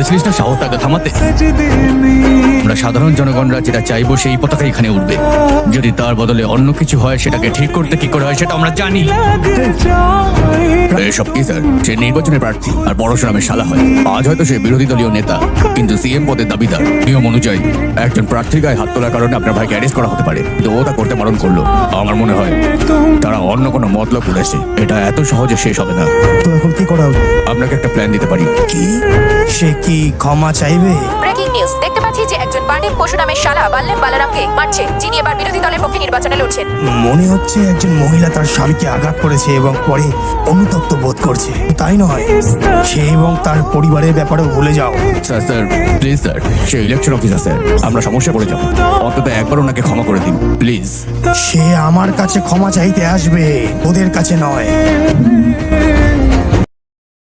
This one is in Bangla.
বলেছিলিস না সাহস তাকে থামাতে? আমরা সাধারণ জনগণরা যেটা চাইবো সেই পতাকা এখানে উঠবে। যদি তার বদলে অন্য কিছু হয় সেটাকে ঠিক করতে কি করে হয় সেটা আমরা জানি। এসব কি স্যার? সে নির্বাচনের প্রার্থী আর পরশুরামের শালা হয়। আজ হয়তো সে বিরোধী দলীয় নেতা, কিন্তু সিএম পদের দাবিদার। নিয়ম অনুযায়ী একজন প্রার্থীর গায়ে হাত তোলার কারণে আপনার ভাইকে অ্যারেস্ট করা হতে পারে, কিন্তু ও তা করতে বারণ করলো। আমার মনে হয় তারা অন্য কোনো মতলব করেছে। এটা এত সহজে শেষ হবে না। তো এখন কি করা উচিত? আপনাকে একটা প্ল্যান দিতে পারি। কি সে কি ক্ষমা চাইবে? ব্রেকিং নিউজ, দেখতে পাচ্ছি যে একজন পান্ডিত পরশুরামের শালা বাল্লেম বালারামকে মারছে, যিনি এবার বিরোধী দলের পক্ষে নির্বাচনে লড়ছেন। মনে হচ্ছে একজন মহিলা তার স্বামীকে আঘাত করেছে এবং পরে অনুতপ্ত বোধ করছে। তাই নয়, সে এবং তার পরিবারের ব্যাপারেও ভুলে যাও। Sir sir please sir, say election officer sir, আমরা সমস্যা পড়ে যাবো। অন্তত একবার ওনাকে ক্ষমা করে দিন প্লিজ। সে আমার কাছে ক্ষমা চাইতে আসবে, ওদের কাছে নয়।